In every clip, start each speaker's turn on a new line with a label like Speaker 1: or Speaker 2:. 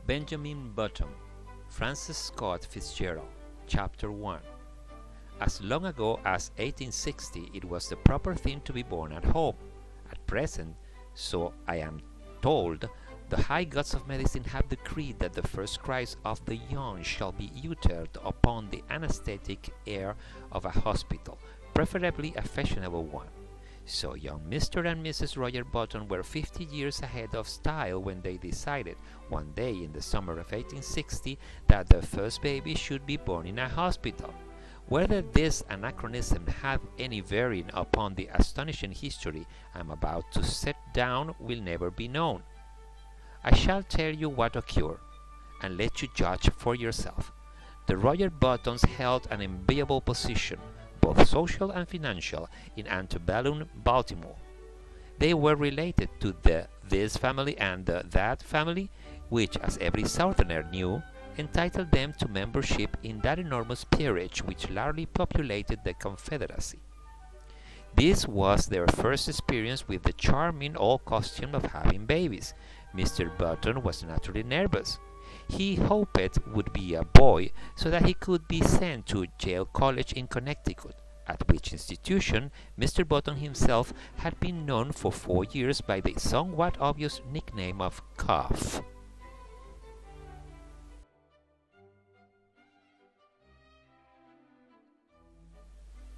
Speaker 1: Benjamin Button, Francis Scott Fitzgerald, Chapter 1. As long ago as 1860, it was the proper thing to be born at home. At present, so I am told, the high gods of medicine have decreed that the first cries of the young shall be uttered upon the anesthetic air of a hospital, preferably a fashionable one. So young Mr. and Mrs. Roger Button were 50 years ahead of style when they decided, one day in the summer of 1860, that their first baby should be born in a hospital. Whether this anachronism had any bearing upon the astonishing history I am about to set down will never be known. I shall tell you what occurred, and let you judge for yourself. The Roger Buttons held an enviable position, both social and financial, in antebellum Baltimore. They were related to the this family and the that family, which, as every Southerner knew, entitled them to membership in that enormous peerage which largely populated the Confederacy. This was their first experience with the charming old costume of having babies. Mr. Button was naturally nervous. He hoped it would be a boy so that he could be sent to Yale College in Connecticut, at which institution Mr. Button himself had been known for 4 years by the somewhat obvious nickname of Cough.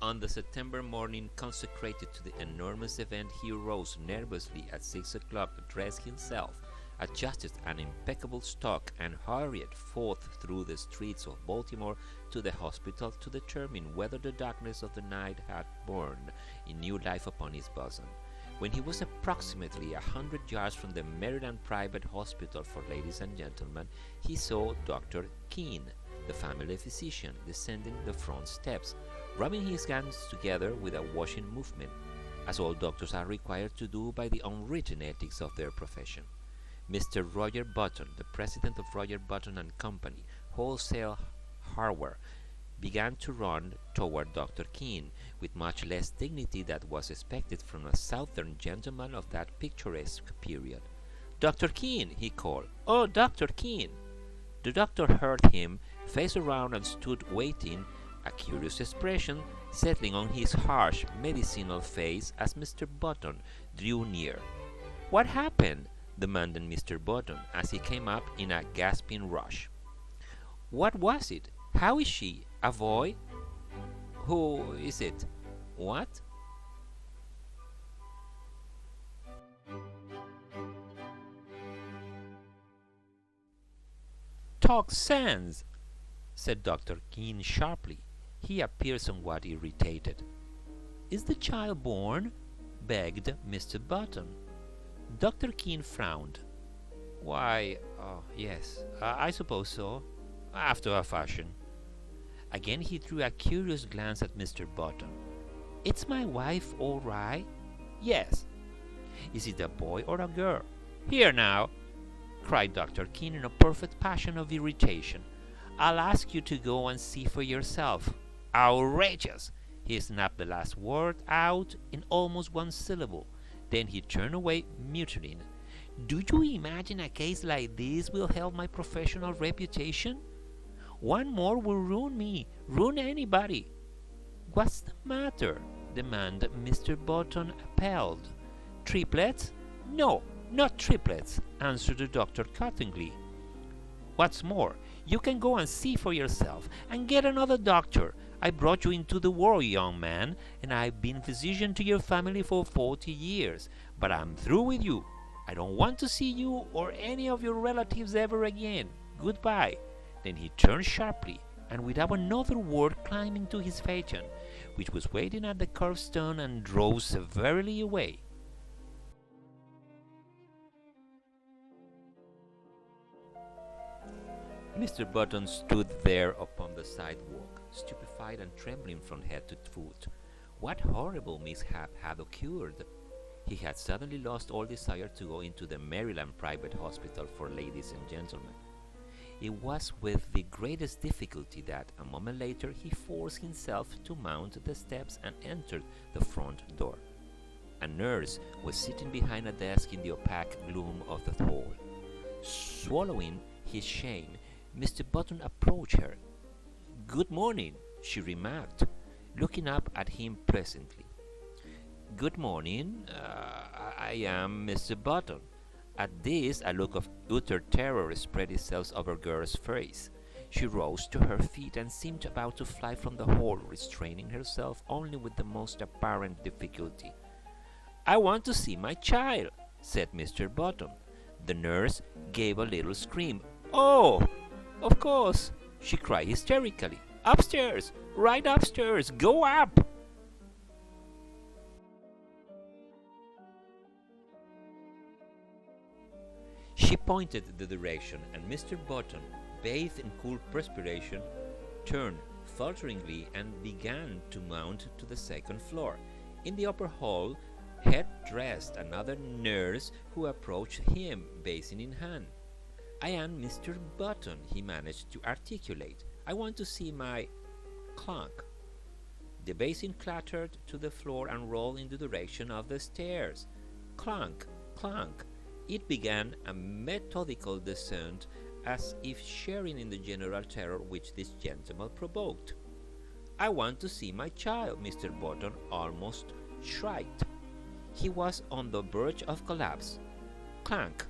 Speaker 1: On the September morning consecrated to the enormous event, he rose nervously at 6 o'clock, dressed himself, adjusted an impeccable stock, and hurried forth through the streets of Baltimore to the hospital to determine whether the darkness of the night had borne a new life upon his bosom. When he was approximately 100 yards from the Maryland Private Hospital for Ladies and Gentlemen, he saw Dr. Keene, the family physician, descending the front steps, rubbing his hands together with a washing movement, as all doctors are required to do by the unwritten ethics of their profession. Mr. Roger Button, the president of Roger Button and Company, wholesale hardware, began to run toward Dr. Keene with much less dignity than was expected from a Southern gentleman of that picturesque period. "Dr. Keene!" he called. "Oh, Dr. Keene!" The doctor heard him, faced around and stood waiting, a curious expression settling on his harsh, medicinal face as Mr. Button drew near. "What happened?" demanded Mr. Button as he came up in a gasping rush. "What was it? How is she? A boy? Who is it? What?" "Talk sense," said Dr. Keene sharply. He appeared somewhat irritated. "Is the child born?" begged Mr. Button. Dr. Keene frowned. "Why, yes, I suppose so, after a fashion." Again he threw a curious glance at Mr. Button. "It's my wife, all right?" "Yes." "Is it a boy or a girl?" "Here now!" cried Dr. Keene in a perfect passion of irritation. "I'll ask you to go and see for yourself." "Outrageous!" He snapped the last word out in almost one syllable. Then he turned away, muttering, "Do you imagine a case like this will help my professional reputation? One more will ruin me, ruin anybody." "What's the matter?" demanded Mr. Button, appalled. "Triplets?" "No, not triplets," answered the doctor cuttingly. "What's more, you can go and see for yourself, and get another doctor. I brought you into the world, young man, and I've been physician to your family for 40 years, but I'm through with you. I don't want to see you or any of your relatives ever again. Goodbye." Then he turned sharply, and without another word climbed into his phaeton, which was waiting at the curbstone, and drove severely away. Mr. Button stood there upon the sidewalk, stupefied and trembling from head to foot. What horrible mishap had occurred? He had suddenly lost all desire to go into the Maryland Private Hospital for Ladies and Gentlemen. It was with the greatest difficulty that, a moment later, he forced himself to mount the steps and entered the front door. A nurse was sitting behind a desk in the opaque gloom of the hall. Swallowing, his shame, Mr. Button approached her. "Good morning," she remarked, looking up at him pleasantly. "Good morning. I am Mr. Button." At this, a look of utter terror spread itself over the girl's face. She rose to her feet and seemed about to fly from the hall, restraining herself only with the most apparent difficulty. "I want to see my child," said Mr. Button. The nurse gave a little scream. "Oh, of course," she cried hysterically. "Upstairs! Right upstairs! Go up!" She pointed the direction, and Mr. Button, bathed in cool perspiration, turned falteringly and began to mount to the second floor. In the upper hall had dressed another nurse who approached him, basin in hand. "I am Mr. Button," he managed to articulate. "I want to see my clunk." The basin clattered to the floor and rolled in the direction of the stairs. Clunk, clunk. It began a methodical descent, as if sharing in the general terror which this gentleman provoked. "I want to see my child," Mr. Button almost shrieked. He was on the verge of collapse. Clank!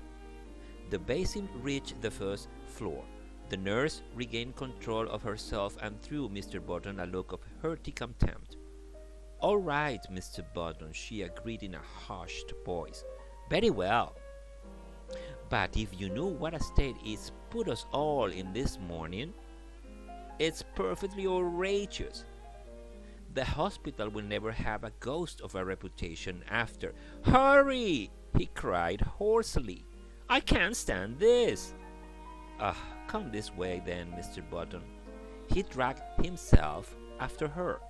Speaker 1: The basin reached the first floor. The nurse regained control of herself and threw Mr. Button a look of hearty contempt. "All right, Mr. Button," she agreed in a hushed voice. "Very well. But if you knew what a state it's put us all in this morning, it's perfectly outrageous. The hospital will never have a ghost of a reputation after—" "Hurry!" he cried hoarsely. "I can't stand this." Come this way then, Mr. Button." He dragged himself after her.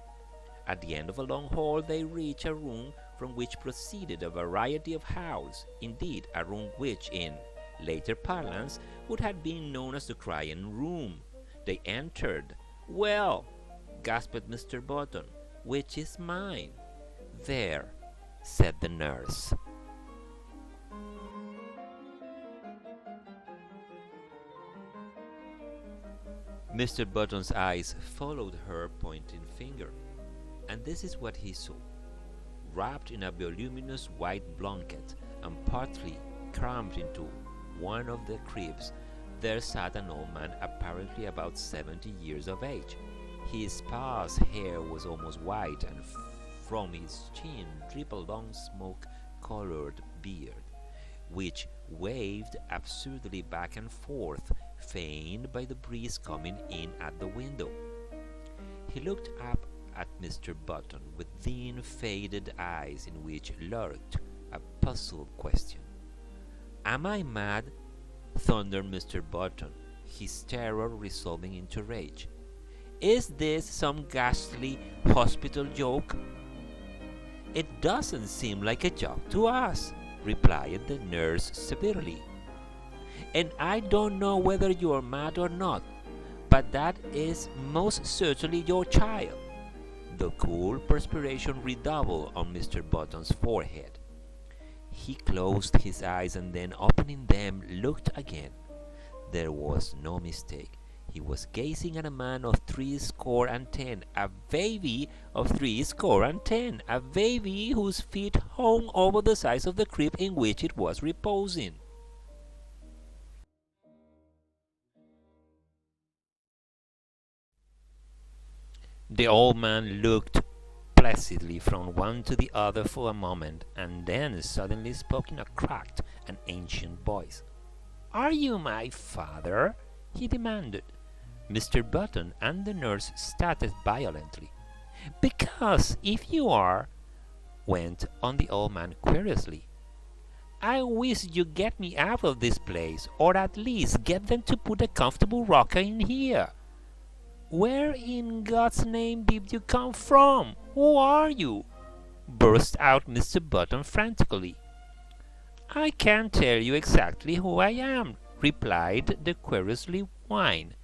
Speaker 1: At the end of a long hall they reached a room from which proceeded a variety of howls, indeed a room which, in later parlance, would have been known as the crying room. They entered. "Well," gasped Mr. Button, "which is mine?" "There," said the nurse. Mr. Button's eyes followed her pointing finger, and this is what he saw. Wrapped in a voluminous white blanket and partly crammed into one of the cribs, there sat an old man apparently about 70 years of age. His sparse hair was almost white, and from his chin dripped a long smoke-colored beard, which waved absurdly back and forth, fanned by the breeze coming in at the window. He looked up at Mr. Button with thin, faded eyes in which lurked a puzzled question. "Am I mad?" thundered Mr. Button, his terror resolving into rage. "Is this some ghastly hospital joke?" "It doesn't seem like a joke to us," replied the nurse severely. "And I don't know whether you are mad or not, but that is most certainly your child." The cool perspiration redoubled on Mr. Button's forehead. He closed his eyes and then, opening them, looked again. There was no mistake. He was gazing at a man of 70, a baby of 70, a baby whose feet hung over the sides of the crib in which it was reposing. The old man looked placidly from one to the other for a moment, and then suddenly spoke in a cracked and ancient voice. "Are you my father?" he demanded. Mr. Button and the nurse started violently. "Because if you are," went on the old man querulously, "I wish you'd get me out of this place, or at least get them to put a comfortable rocker in here." "Where in God's name did you come from? Who are you?" burst out Mr. Button frantically. "I can't tell you exactly who I am," replied the querulously whine,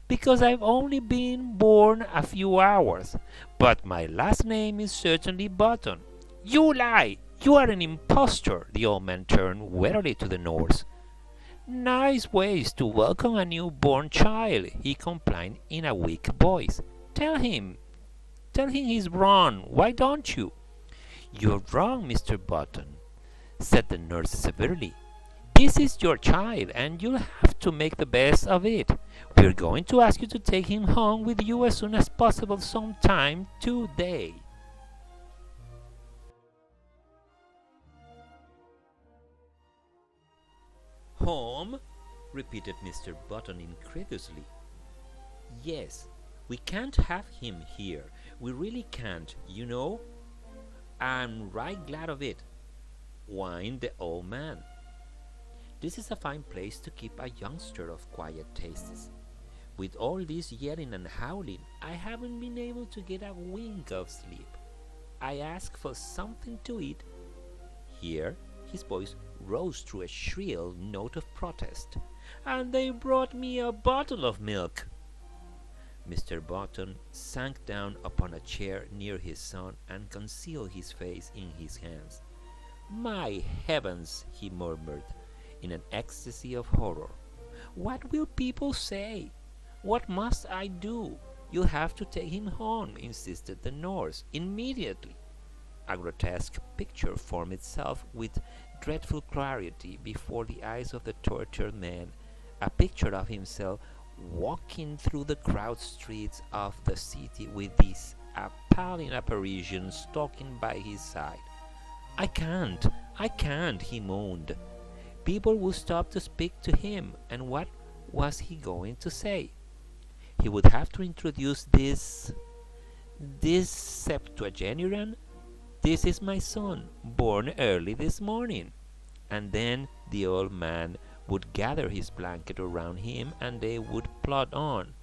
Speaker 1: "because I've only been born a few hours, but my last name is certainly Button." "You lie! You are an impostor!" The old man turned wearily to the nurse. Nice ways to welcome a newborn child, he complained in a weak voice. Tell him he's wrong. Why don't you? You're wrong, Mr. Button, said the nurse severely. This is your child, and you'll have to make the best of it. We're going to ask you to take him home with you as soon as possible, sometime today. Home? Repeated Mr. Button incredulously. Yes, we can't have him here. We really can't, you know. I'm right glad of it, whined the old man. This is a fine place to keep a youngster of quiet tastes. With all this yelling and howling, I haven't been able to get a wink of sleep. I asked for something to eat. Here, his voice rose through a shrill note of protest. And they brought me a bottle of milk. Mr. Button sank down upon a chair near his son and concealed his face in his hands. My heavens, he murmured, in an ecstasy of horror. What will people say? What must I do? You'll have to take him home, insisted the nurse, immediately. A grotesque picture formed itself with dreadful clarity before the eyes of the tortured man, a picture of himself walking through the crowded streets of the city with this appalling apparition stalking by his side. I can't, he moaned. People would stop to speak to him, and what was he going to say? He would have to introduce this septuagenarian. This is my son, born early this morning. And then the old man would gather his blanket around him, and they would plod on,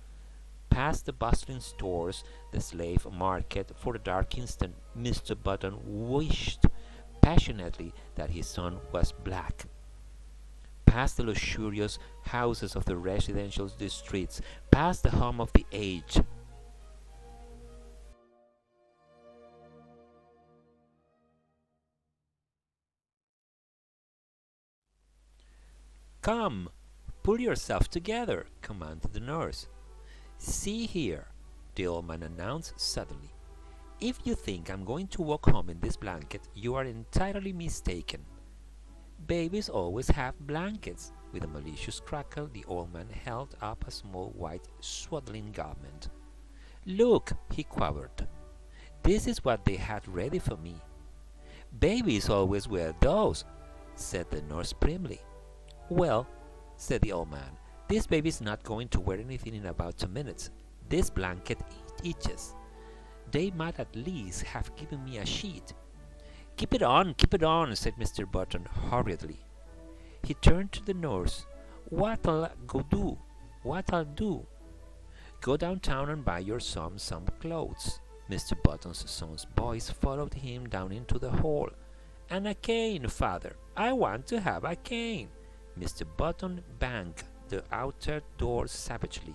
Speaker 1: past the bustling stores, the slave market. For a dark instant, Mr. Button wished passionately that his son was black. Past the luxurious houses of the residential districts, past the home of the aged. Come, pull yourself together, commanded the nurse. See here, the old man announced suddenly. If you think I'm going to walk home in this blanket, you are entirely mistaken. Babies always have blankets. With a malicious crackle, the old man held up a small white swaddling garment. Look, he quavered. This is what they had ready for me. Babies always wear those, said the nurse primly. Well, said the old man, this baby's not going to wear anything in about 2 minutes. This blanket itches. They might at least have given me a sheet. Keep it on, said Mr. Button hurriedly. He turned to the nurse. What'll do? Go downtown and buy your son some clothes. Mr. Button's son's voice followed him down into the hall. And a cane, father. I want to have a cane. Mr. Button banged the outer door savagely.